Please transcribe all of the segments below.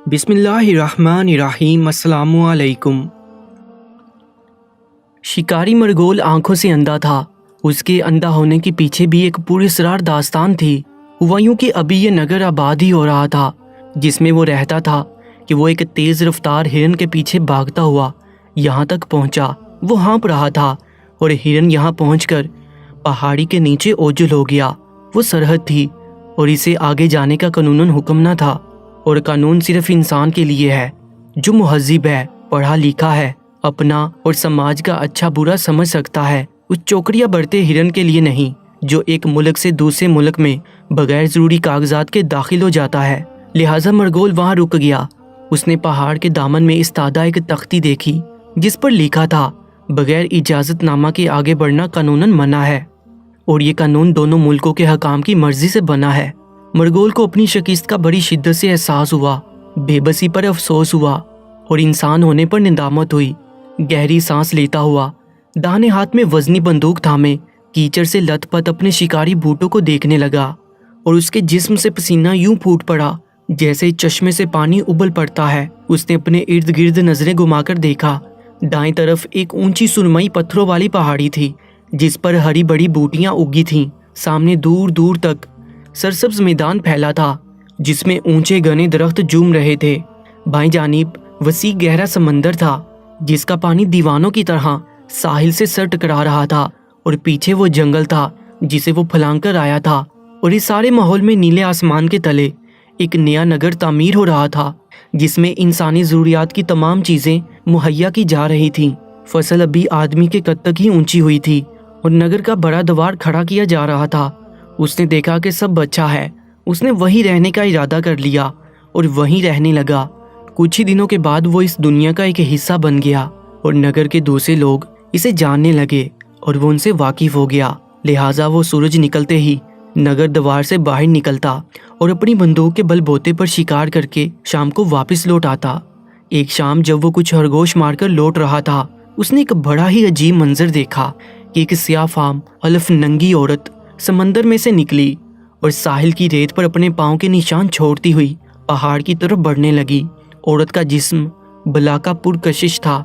بسم اللہ الرحمن الرحیم۔ السلام علیکم۔ شکاری مرغول آنکھوں سے اندھا تھا۔ اس کے اندھا ہونے کے پیچھے بھی ایک پراسرار داستان تھی۔ ہوا یوں کہ ابھی یہ نگر آباد ہی ہو رہا تھا جس میں وہ رہتا تھا کہ وہ ایک تیز رفتار ہرن کے پیچھے بھاگتا ہوا یہاں تک پہنچا۔ وہ ہانپ رہا تھا اور ہرن یہاں پہنچ کر پہاڑی کے نیچے اوجھل ہو گیا۔ وہ سرحد تھی اور اسے آگے جانے کا قانوناً حکم نہ تھا، اور قانون صرف انسان کے لیے ہے جو مہذب ہے، پڑھا لکھا ہے، اپنا اور سماج کا اچھا برا سمجھ سکتا ہے۔ اس چوکڑیاں بڑھتے ہرن کے لیے نہیں جو ایک ملک سے دوسرے ملک میں بغیر ضروری کاغذات کے داخل ہو جاتا ہے۔ لہٰذا مرغول وہاں رک گیا۔ اس نے پہاڑ کے دامن میں استادہ ایک تختی دیکھی جس پر لکھا تھا بغیر اجازت نامہ کے آگے بڑھنا قانوناً منع ہے، اور یہ قانون دونوں ملکوں کے حکام کی مرضی سے بنا ہے۔ مرغول کو اپنی شکست کا بڑی شدت سے احساس ہوا، بے بسی پر افسوس ہوا اور انسان ہونے پر ندامت ہوئی۔ گہری سانس لیتا ہوا داہنے ہاتھ میں وزنی بندوق تھامے کیچڑ سے لت پت اپنے شکاری بوٹوں کو دیکھنے لگا، اور اس کے جسم سے پسینہ یوں پھوٹ پڑا جیسے چشمے سے پانی ابل پڑتا ہے۔ اس نے اپنے ارد گرد نظریں گھما کر دیکھا۔ دائیں طرف ایک اونچی سرمئی پتھروں والی پہاڑی تھی جس پر ہری بڑی بوٹیاں اگی تھیں۔ سامنے دور دور تک سرسبز میدان پھیلا تھا جس میں اونچے گھنے درخت جھوم رہے تھے۔ بائیں جانب وسیع گہرا سمندر تھا جس کا پانی دیوانوں کی طرح ساحل سے سر ٹکرا رہا تھا، اور پیچھے وہ جنگل تھا جسے وہ پھلانگ کر آیا تھا۔ اور اس سارے ماحول میں نیلے آسمان کے تلے ایک نیا نگر تعمیر ہو رہا تھا جس میں انسانی ضروریات کی تمام چیزیں مہیا کی جا رہی تھیں۔ فصل ابھی آدمی کے قد تک ہی اونچی ہوئی تھی اور نگر کا بڑا دوار کھڑا کیا جا رہا تھا۔ اس نے دیکھا کہ سب اچھا ہے۔ اس نے وہیں رہنے کا ارادہ کر لیا اور وہیں رہنے لگا۔ کچھ ہی دنوں کے بعد وہ اس دنیا کا ایک حصہ بن گیا، اور نگر کے دوسرے لوگ اسے جاننے لگے اور وہ ان سے واقف ہو گیا۔ لہٰذا وہ سورج نکلتے ہی نگر دوار سے باہر نکلتا اور اپنی بندوق کے بل بوتے پر شکار کر کے شام کو واپس لوٹ آتا۔ ایک شام جب وہ کچھ خرگوش مار کر لوٹ رہا تھا، اس نے ایک بڑا ہی عجیب منظر دیکھا کہ ایک سیاہ فام الف ننگی عورت سمندر میں سے نکلی اور ساحل کی ریت پر اپنے پاؤں کے نشان چھوڑتی ہوئی پہاڑ کی طرف بڑھنے لگی۔ عورت کا جسم بلاکا پرکشش تھا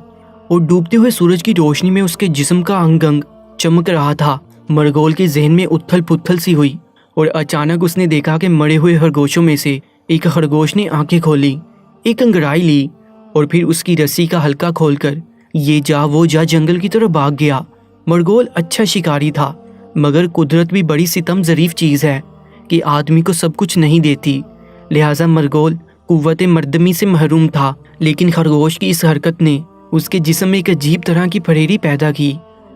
اور ڈوبتے ہوئے سورج کی روشنی میں اس کے جسم کا انگ انگ چمک رہا تھا۔ مرغول کے ذہن میں اتھل پتھل سی ہوئی، اور اچانک اس نے دیکھا کہ مرے ہوئے خرگوشوں میں سے ایک خرگوش نے آنکھیں کھولی، ایک انگڑائی لی، اور پھر اس کی رسی کا حلقہ کھول کر یہ جا وہ جا جنگل کی طرف بھاگ گیا۔ مرغول اچھا شکاری تھا، مگر قدرت بھی بڑی ستم ظریف چیز ہے کہ آدمی کو سب کچھ نہیں دیتی۔ لہٰذا مرغول قوت مردمی سے محروم تھا، لیکن خرگوش کی اس حرکت نے اس کے جسم میں ایک عجیب طرح کی پھریری پیدا کی،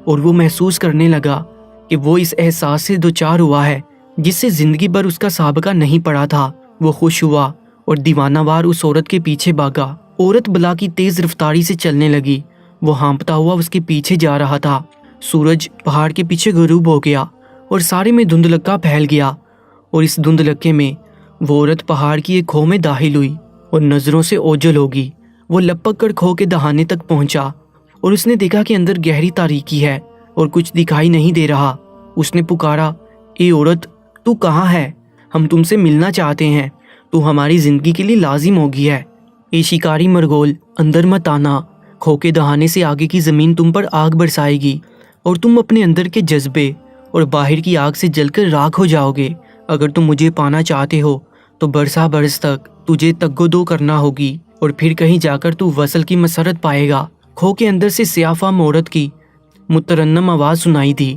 اور وہ محسوس کرنے لگا کہ وہ اس احساس سے دوچار ہوا ہے جس سے زندگی بھر اس کا سابقہ نہیں پڑا تھا۔ وہ خوش ہوا اور دیوانہ وار اس عورت کے پیچھے بھاگا۔ عورت بلا کی تیز رفتاری سے چلنے لگی۔ وہ ہانپتا ہوا اس کے پیچھے جا رہا تھا۔ سورج پہاڑ کے پیچھے غروب ہو گیا اور سارے میں دھندلکا پھیل گیا، اور اس دھندلکے میں وہ عورت پہاڑ کی ایک کھو میں داخل ہوئی اور نظروں سے اوجھل ہوگی۔ وہ لپک کر کھو کے دہانے تک پہنچا اور اس نے دیکھا کہ اندر گہری تاریکی ہے اور کچھ دکھائی نہیں دے رہا۔ اس نے پکارا، اے عورت، تو کہاں ہے؟ ہم تم سے ملنا چاہتے ہیں، تو ہماری زندگی کے لیے لازم ہوگی ہے۔ اے شکاری مرغول، اندر مت آنا، کھو کے دہانے سے آگے کی زمین تم پر آگ برسائے گی اور تم اپنے اندر کے جذبے اور باہر کی آگ سے جل کر راکھ ہو جاؤ گے۔ اگر تم مجھے پانا چاہتے ہو تو برسا برس تک تجھے تگ و دو کرنا ہوگی، اور پھر کہیں جا کر تو وصل کی مسرت پائے گا۔ کھو کے اندر سے سیاہ فام عورت کی مترنم آواز سنائی دی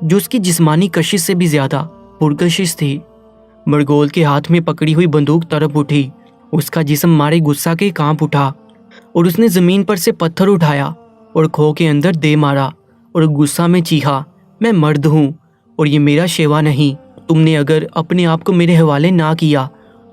جو اس کی جسمانی کشش سے بھی زیادہ پرکشش تھی۔ مرغول کے ہاتھ میں پکڑی ہوئی بندوق تڑپ اٹھی۔ اس کا جسم مارے غصہ کے کانپ اٹھا، اور اس نے زمین پر سے پتھر اٹھایا اور کھو کے اندر دے مارا، اور غصہ میں چیخا، میں مرد ہوں اور یہ میرا شیوا نہیں۔ تم نے اگر اپنے آپ کو میرے حوالے نہ کیا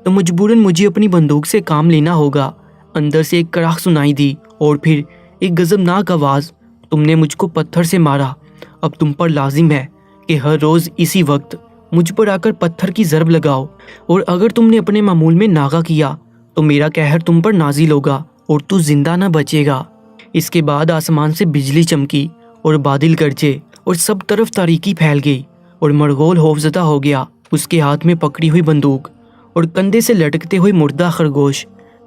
تو مجبوراً مجھے اپنی بندوق سے کام لینا ہوگا۔ اندر سے ایک کڑاخ سنائی دی اور پھر ایک غضبناک آواز، تم نے مجھ کو پتھر سے مارا، اب تم پر لازم ہے کہ ہر روز اسی وقت مجھ پر آ کر پتھر کی ضرب لگاؤ، اور اگر تم نے اپنے معمول میں ناغہ کیا تو میرا قہر تم پر نازل ہوگا اور تو زندہ نہ بچے گا۔ اس کے بعد آسمان سے بجلی چمکی اور بادل گرجے اور سب طرف تاریکی پھیل گئی، اور مرغول خوفزدہ ہو گیا۔ اس کے ہاتھ میں پکڑی ہوئی بندوق اور کندھے سے لٹکتے ہوئے مردہ خرگوش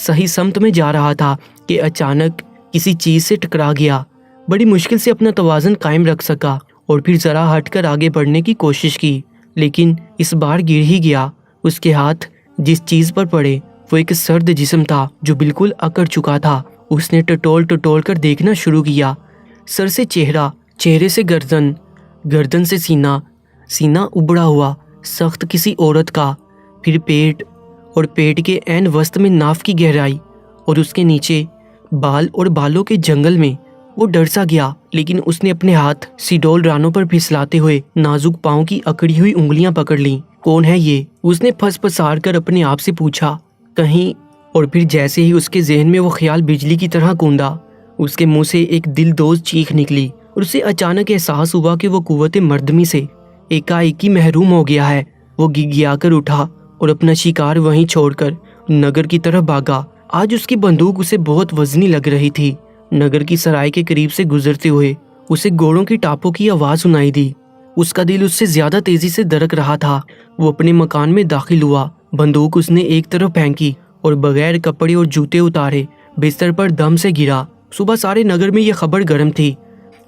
صحیح سمت میں جا رہا تھا کہ اچانک کسی چیز سے ٹکرا گیا۔ بڑی مشکل سے اپنا توازن قائم رکھ سکا اور پھر ذرا ہٹ کر آگے بڑھنے کی کوشش کی، لیکن اس بار گر ہی گیا۔ اس کے ہاتھ جس چیز پر پڑے وہ ایک سرد جسم تھا جو بالکل اکڑ چکا تھا۔ اس نے ٹٹول کر دیکھنا شروع کیا۔ سر سے چہرہ، چہرے سے گردن، گردن سے سینہ، سینہ ابڑا ہوا سخت کسی عورت کا، پھر پیٹ، اور پیٹ کے عین وسط میں ناف کی گہرائی، اور اس کے نیچے بال اور بالوں کے جنگل میں۔ وہ ڈر سا گیا، لیکن اس نے اپنے ہاتھ سیڈول رانوں پر پھسلاتے ہوئے نازک پاؤں کی اکڑی ہوئی انگلیاں پکڑ لیں۔ کون ہے یہ؟ اس نے پھس پسار کر اپنے آپ سے پوچھا۔ کہیں، اور پھر جیسے ہی اس کے ذہن میں وہ خیال بجلی کی طرح گوندا، اس کے منہ سے ایک دل دوز چیخ نکلی اور اسے اچانک احساس ہوا کہ وہ قوت مردمی سے ایک محروم ہو گیا ہے۔ وہ گگیا کر اٹھا اور اپنا شکار وہیں چھوڑ کر نگر کی طرف بھاگا۔ آج اس کی بندوق اسے بہت وزنی لگ رہی تھی۔ نگر کی سرائے کے قریب سے گزرتے ہوئے اسے گھوڑوں کی ٹاپوں کی آواز سنائی دی۔ اس کا دل اس سے زیادہ تیزی سے دھڑک رہا تھا۔ وہ اپنے مکان میں داخل ہوا، بندوق اس نے ایک طرف پھینکی اور بغیر کپڑے اور جوتے اتارے بستر پر دم سے گرا۔ صبح سارے نگر میں یہ خبر گرم تھی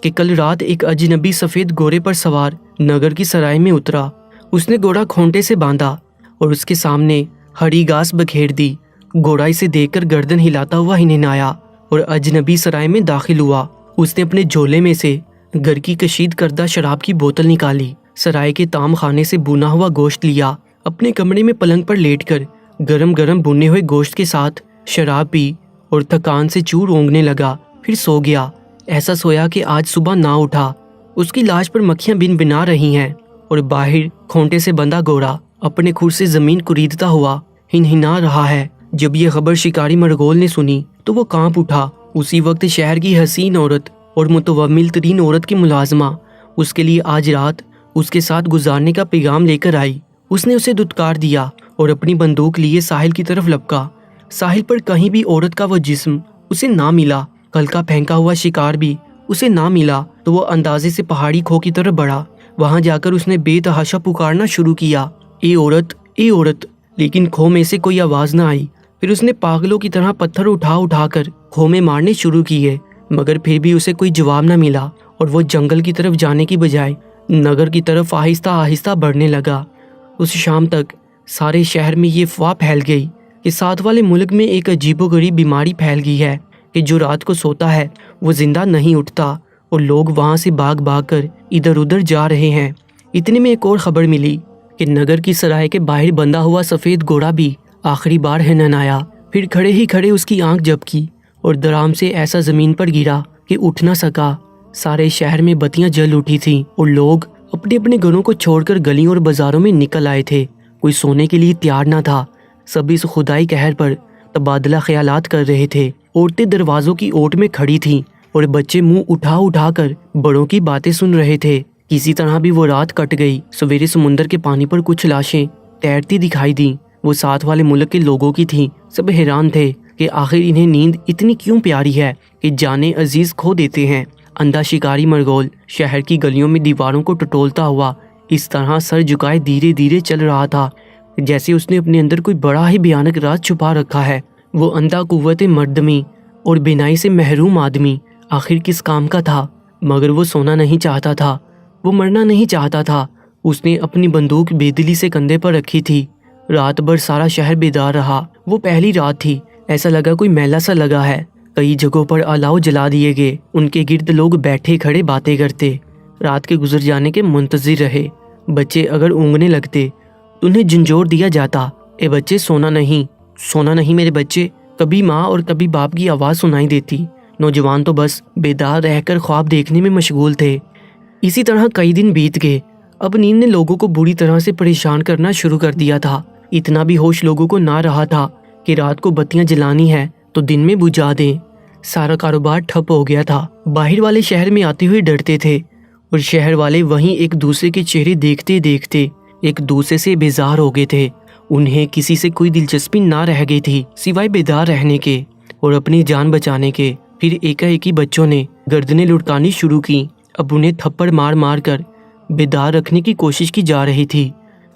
کہ کل رات ایک اجنبی سفید گھوڑے پر سوار نگر کی سرائے میں اترا۔ اس نے گھوڑا کھونٹے سے باندھا اور اس کے سامنے ہری گھاس بکھیر دی۔ گھوڑا اسے دیکھ کر گردن ہلاتا ہوا ہنہنایا اور اجنبی سرائے میں داخل ہوا۔ اس نے اپنے جھولے میں سے گھر کی کشید کردہ شراب کی بوتل نکالی، سرائے کے تام خانے سے بھونا ہوا گوشت لیا، اپنے کمرے میں پلنگ پر لیٹ کر گرم گرم بھنے ہوئے گوشت کے ساتھ شراب پی اور تھکان سے چور اونگنے لگا، پھر سو گیا۔ ایسا سویا کہ آج صبح نہ اٹھا۔ اس کی لاش پر مکھیاں بن بنا رہی ہیں اور باہر کھونٹے سے بندھا گھوڑا اپنے کھر سے زمین کریدتا ہوا ہنہنا رہا ہے۔ جب یہ خبر شکاری مرغول نے سنی تو وہ کانپ اٹھا۔ اسی وقت شہر کی حسین عورت اور متومل ترین عورت کی ملازمہ اس کے لیے آج رات اس کے ساتھ گزارنے کا پیغام لے کر آئی۔ اس نے اسے دھتکار دیا اور اپنی بندوق لیے ساحل کی طرف لپکا۔ ساحل پر کہیں بھی عورت کا وہ جسم اسے نہ ملا، کل کا پھینکا ہوا شکار بھی اسے نہ ملا تو وہ اندازے سے پہاڑی کھو کی طرف بڑھا۔ وہاں جا کر اس نے بے تحاشا پکارنا شروع کیا، اے عورت، اے عورت، لیکن کھو میں سے کوئی آواز نہ آئی۔ پھر اس نے پاگلوں کی طرح پتھر اٹھا کر کھو میں مارنے شروع کیے، مگر پھر بھی اسے کوئی جواب نہ ملا اور وہ جنگل کی طرف جانے کی بجائے نگر کی طرف آہستہ آہستہ بڑھنے لگا۔ اس شام تک سارے شہر میں یہ افواہ پھیل گئی کہ ساتھ والے ملک میں ایک عجیب و غریب بیماری پھیل گئی ہے کہ جو رات کو سوتا ہے وہ زندہ نہیں اٹھتا اور لوگ وہاں سے بھاگ کر ادھر ادھر جا رہے ہیں۔ اتنے میں ایک اور خبر ملی کہ نگر کی سرائے کے باہر بندھا ہوا سفید گھوڑا بھی آخری بار ہنہنایا، پھر کھڑے اس کی آنکھ جھپکی اور درام سے ایسا زمین پر گرا کہ اٹھ نہ سکا۔ سارے شہر میں بتیاں جل اٹھی تھیں اور لوگ اپنے اپنے گھروں کو چھوڑ کر گلیوں اور بازاروں میں نکل آئے تھے۔ کوئی سونے کے لیے تیار نہ تھا، سب اس خدائی قہر پر تبادلہ خیالات کر رہے تھے۔ عورتیں دروازوں کی اوٹ میں کھڑی تھیں اور بچے منہ اٹھا کر بڑوں کی باتیں سن رہے تھے۔ کسی طرح بھی وہ رات کٹ گئی۔ سویرے سمندر کے پانی پر کچھ لاشیں تیرتی دکھائی دیں، وہ ساتھ والے ملک کے لوگوں کی تھیں۔ سب حیران تھے کہ آخر انہیں نیند اتنی کیوں پیاری ہے کہ جانیں عزیز کھو دیتے ہیں۔ اندھا شکاری مرغول شہر کی گلیوں میں دیواروں کو ٹٹولتا ہوا اس طرح سر جھکائے دھیرے دھیرے چل رہا تھا جیسے اس نے اپنے اندر کوئی بڑا ہی بھیانک راز چھپا رکھا ہے۔ وہ اندھا قوت مردمی اور بینائی سے محروم آدمی آخر کس کام کا تھا؟ مگر وہ سونا نہیں چاہتا تھا، وہ مرنا نہیں چاہتا تھا۔ اس نے اپنی بندوق بے دلی سے کندھے پر رکھی تھی۔ رات بھر سارا شہر بیدار رہا۔ وہ پہلی رات تھی، ایسا لگا کوئی میلہ سا لگا ہے۔ کئی جگہوں پر الاؤ جلا دیے گئے، ان کے گرد لوگ بیٹھے کھڑے باتیں کرتے، رات کے گزر جانے کے منتظر رہے۔ بچے اگر اونگنے لگتے تو انہیں جھنجھوڑ دیا جاتا، اے بچے سونا نہیں میرے بچے۔ کبھی ماں اور کبھی باپ کی آواز سنائی دیتی۔ نوجوان تو بس بیدار رہ کر خواب دیکھنے میں مشغول تھے۔ اسی طرح کئی دن بیت گئے۔ اب نیند نے لوگوں کو بری طرح سے پریشان کرنا شروع کر دیا تھا۔ اتنا بھی ہوش لوگوں کو نہ رہا تھا کہ رات کو بتیاں جلانی ہے تو دن میں بجھا دیں۔ سارا کاروبار ٹھپ ہو گیا تھا۔ باہر والے شہر میں آتے ہوئے ڈرتے تھے اور شہر والے وہیں ایک دوسرے کے چہرے دیکھتے دیکھتے ایک دوسرے سے بیزار ہو گئے تھے۔ انہیں کسی سے کوئی دلچسپی نہ رہ گئی تھی سوائے بیدار رہنے کے اور اپنی جان بچانے کے۔ پھر ایک بچوں نے گردنیں لڑکانی شروع کی۔ اب انہیں تھپڑ مار کر بیدار رکھنے کی کوشش کی جا رہی تھی۔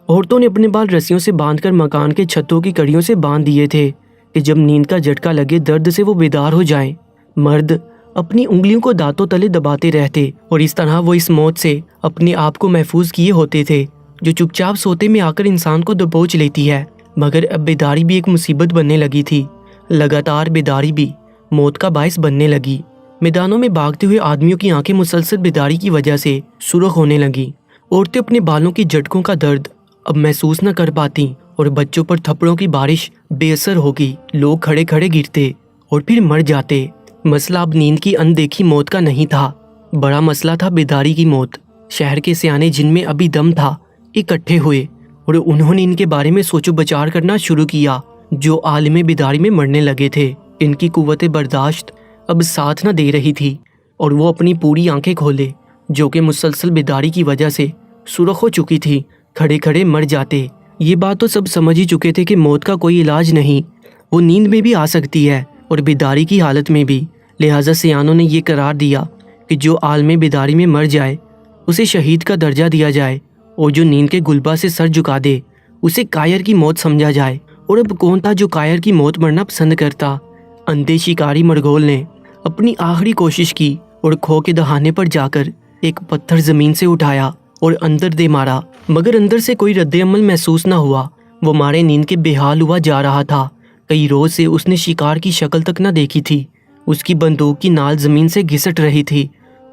عورتوں نے اپنے بال رسیوں سے باندھ کر مکان کے چھتوں کی کڑیوں سے باندھ دیے تھے کہ جب نیند کا جھٹکا لگے درد سے وہ بیدار ہو جائیں۔ مرد اپنی انگلیوں کو دانتوں تلے دباتے رہتے اور اس طرح وہ اس موت سے اپنے آپ کو محفوظ کیے ہوتے تھے جو چپ چاپ سوتے میں آ کر انسان کو دبوچ لیتی ہے۔ مگر اب بیداری بھی ایک مصیبت بننے لگی تھی۔ لگاتار بیداری بھی موت کا باعث بننے لگی۔ میدانوں میں بھاگتے ہوئے آدمیوں کی آنکھیں مسلسل بیداری کی وجہ سے سرخ ہونے لگیں۔ عورتیں اپنے بالوں کی جھٹکوں کا درد اب محسوس نہ کر پاتی اور بچوں پر تھپڑوں کی بارش بے اثر ہو گئی۔ لوگ کھڑے کھڑے گرتے اور پھر مر جاتے۔ مسئلہ اب نیند کی اندیکھی موت کا نہیں تھا، بڑا مسئلہ تھا بیداری کی موت۔ شہر کے سیانے جن میں ابھی دم تھا اکٹھے ہوئے اور انہوں نے ان کے بارے میں سوچ و بچار کرنا شروع کیا جو عالم بیداری میں مرنے لگے تھے۔ ان کی قوت برداشت اب ساتھ نہ دے رہی تھی اور وہ اپنی پوری آنکھیں کھولے جو کہ مسلسل بیداری کی وجہ سے سرخ ہو چکی تھی، کھڑے کھڑے مر جاتے۔ یہ بات تو سب سمجھ ہی چکے تھے کہ موت کا کوئی علاج نہیں، وہ نیند میں بھی آ سکتی ہے اور بیداری کی حالت میں بھی۔ لہٰذا سیانوں نے یہ قرار دیا کہ جو عالم بیداری میں مر جائے اسے شہید کا درجہ دیا جائے اور جو نیند کے گلبا سے سر جھکا دے اسے کائر کی موت سمجھا جائے۔ اور اب کون تھا جو کائر کی موت مرنا پسند کرتا؟ اندھے شکاری مرغول نے اپنی آخری کوشش کی اور کھو کے دہانے پر جا کر ایک پتھر زمین سے اٹھایا اور اندر دے مارا، مگر اندر سے کوئی رد عمل محسوس نہ ہوا۔ وہ مارے نیند کے بے حال ہوا جا رہا تھا۔ کئی روز سے اس نے شکار کی شکل تک نہ دیکھی تھی۔ اس کی بندوق کی نال زمین سے گھسٹ رہی تھی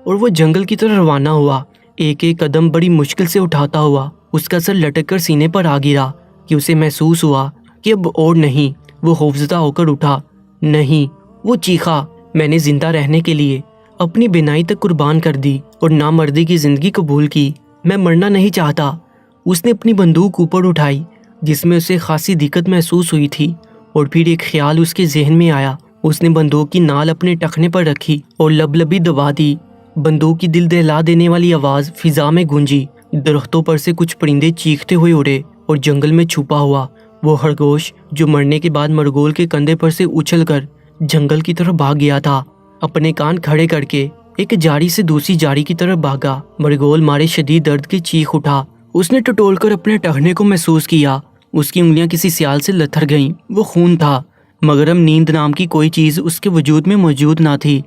اور وہ جنگل کی طرف روانہ ہوا، ایک ایک قدم بڑی مشکل سے اٹھاتا ہوا۔ اس کا سر لٹک کر سینے پر آ گرا کہ اسے محسوس ہوا کہ اب اور نہیں۔ وہ خوفزدہ ہو کر اٹھا، نہیں، وہ چیخا، میں نے زندہ رہنے کے لیے اپنی بینائی تک قربان کر دی اور نامردی کی زندگی قبول کی، میں مرنا نہیں چاہتا۔ اس نے اپنی بندوق اوپر اٹھائی جس میں اسے خاصی دقت محسوس ہوئی تھی اور پھر ایک خیال اس کے ذہن میں آیا۔ اس نے بندوق کی نال اپنے ٹخنے پر رکھی اور لبلبی دبا دی۔ بندوق کی دل دہلا دینے والی آواز فضا میں گونجی۔ درختوں پر سے کچھ پرندے چیختے ہوئے اڑے اور جنگل میں چھپا ہوا وہ خرگوش جو مرنے کے بعد مرغول کے کندھے پر سے اچھل کر جنگل کی طرف بھاگ گیا تھا، اپنے کان کھڑے کر کے ایک جاڑی سے دوسری جاڑی کی طرف بھاگا۔ مرغول مارے شدید درد کی چیخ اٹھا۔ اس نے ٹٹول کر اپنے ٹخنے کو محسوس کیا۔ اس کی انگلیاں کسی سیال سے لتھڑ گئیں، وہ خون تھا، مگر اب نیند نام کی کوئی چیز اس کے وجود میں موجود نہ تھی۔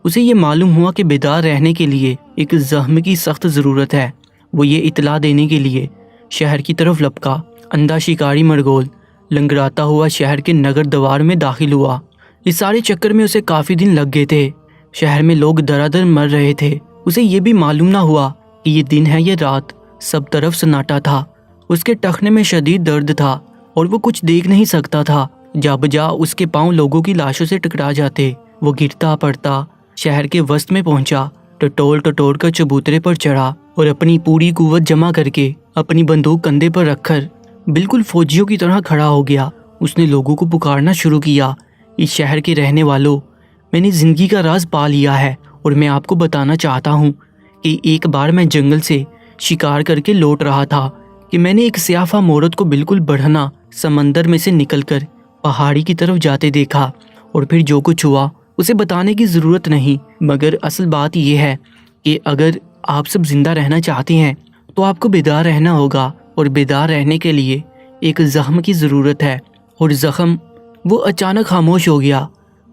اسے یہ معلوم ہوا کہ بیدار رہنے کے لیے ایک زخم کی سخت ضرورت ہے۔ وہ یہ اطلاع دینے کے لیے شہر کی طرف لپکا۔ اندھا شکاری مرغول لنگڑاتا ہوا شہر کے نگر دوار میں داخل ہوا۔ اس سارے چکر میں اسے کافی دن لگ گئے تھے۔ شہر میں لوگ درادر مر رہے تھے۔ اسے یہ بھی معلوم نہ ہوا کہ یہ دن ہے یا رات، سب طرف سناٹا تھا۔ اس کے ٹخنے میں شدید درد تھا اور وہ کچھ دیکھ نہیں سکتا تھا۔ جا بجا اس کے پاؤں لوگوں کی لاشوں سے ٹکرا جاتے۔ وہ گرتا پڑتا شہر کے وسط میں پہنچا، ٹٹول کر چبوترے پر چڑھا اور اپنی پوری قوت جمع کر کے اپنی بندوق کندھے پر رکھ کر بالکل فوجیوں کی طرح کھڑا ہو گیا۔ اس نے لوگوں کو پکارنا شروع کیا، اس شہر کے رہنے والوں، میں نے زندگی کا راز پا لیا ہے اور میں آپ کو بتانا چاہتا ہوں کہ ایک بار میں جنگل سے شکار کر کے لوٹ رہا تھا کہ میں نے ایک سیاہ فام عورت کو بالکل بڑھنا سمندر میں سے نکل کر پہاڑی کی طرف جاتے دیکھا، اور پھر جو کچھ ہوا اسے بتانے کی ضرورت نہیں، مگر اصل بات یہ ہے کہ اگر آپ سب زندہ رہنا چاہتے ہیں تو آپ کو بیدار رہنا ہوگا، اور بیدار رہنے کے لیے ایک زخم کی ضرورت ہے۔ اور زخم، وہ اچانک خاموش ہو گیا۔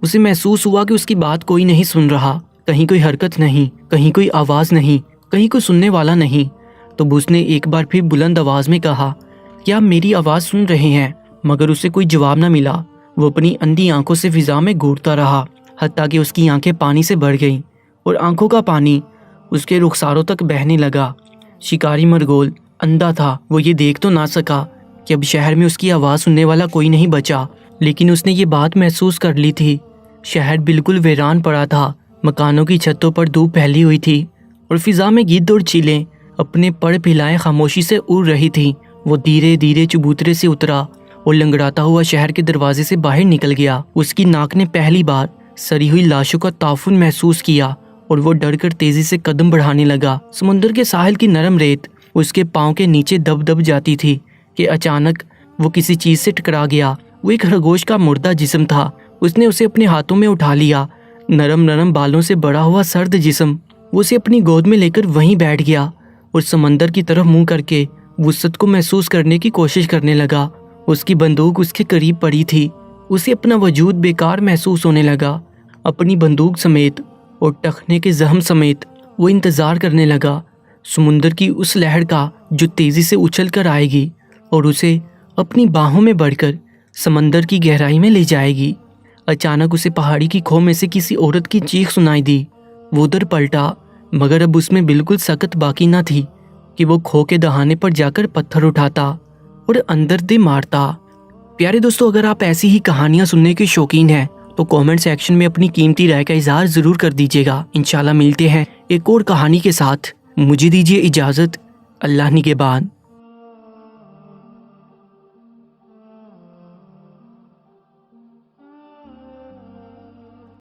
اسے محسوس ہوا کہ اس کی بات کوئی نہیں سن رہا، کہیں کوئی حرکت نہیں، کہیں کوئی آواز نہیں، کہیں کوئی سننے والا نہیں۔ تو اس نے ایک بار پھر بلند آواز میں کہا، کیا آپ میری آواز سن رہے ہیں؟ مگر اسے کوئی جواب نہ ملا۔ وہ اپنی اندھی آنکھوں سے فضا میں گھورتا رہا، حتیٰ کہ اس کی آنکھیں پانی سے بھر گئیں اور آنکھوں کا پانی اس کے رخساروں تک بہنے لگا۔ شکاری مرغول اندھا تھا، وہ یہ دیکھ تو نہ سکا کہ اب شہر میں اس کی آواز سننے والا کوئی نہیں بچا، لیکن اس نے یہ بات محسوس کر لی تھی۔ شہر بالکل ویران پڑا تھا، مکانوں کی چھتوں پر دھوپ پھیلی ہوئی تھی اور فضا میں گدھ اور چیلیں اپنے پر پھیلائے خاموشی سے اڑ رہی تھیں۔ وہ دھیرے دھیرے چبوترے سے اترا اور لنگڑاتا ہوا شہر کے دروازے سے باہر نکل گیا۔ اس کی ناک نے پہلی بار سڑی ہوئی لاشوں کا تعفن محسوس کیا اور وہ ڈر کر تیزی سے قدم بڑھانے لگا۔ سمندر کے ساحل کی نرم ریت اس کے پاؤں کے نیچے دب دب جاتی تھی کہ اچانک وہ کسی چیز سے ٹکرا گیا۔ وہ ایک خرگوش کا مردہ جسم تھا۔ اس نے اسے اپنے ہاتھوں میں اٹھا لیا، نرم نرم بالوں سے بڑا ہوا سرد جسم۔ وہ اسے اپنی گود میں لے کر وہیں بیٹھ گیا اور سمندر کی طرف منہ کر کے وسعت کو محسوس کرنے کی کوشش کرنے لگا۔ اس کی بندوق اس کے قریب پڑی تھی اسے اپنا وجود بیکار محسوس ہونے لگا۔ اپنی بندوق سمیت اور ٹخنے کے زخم سمیت وہ انتظار کرنے لگا سمندر کی اس لہر کا جو تیزی سے اچھل کر آئے گی اور اسے اپنی باہوں میں بڑھ کر سمندر کی گہرائی میں لے جائے گی۔ اچانک اسے پہاڑی کی کھو میں سے کسی عورت کی چیخ سنائی دی۔ وہ ادھر پلٹا مگر اب اس میں بالکل سکت باقی نہ تھی کہ وہ کھو کے دہانے پر جا کر پتھر اٹھاتا اور اندر دے مارتا۔ پیارے دوستو، اگر آپ ایسی ہی کہانیاں سننے کے شوقین ہیں تو کامنٹ سیکشن میں اپنی قیمتی رائے کا اظہار ضرور کر دیجیے گا۔ انشاءاللہ ملتے ہیں ایک اور کہانی کے ساتھ۔ مجھے دیجیے اجازت۔ اللہ نگہبان۔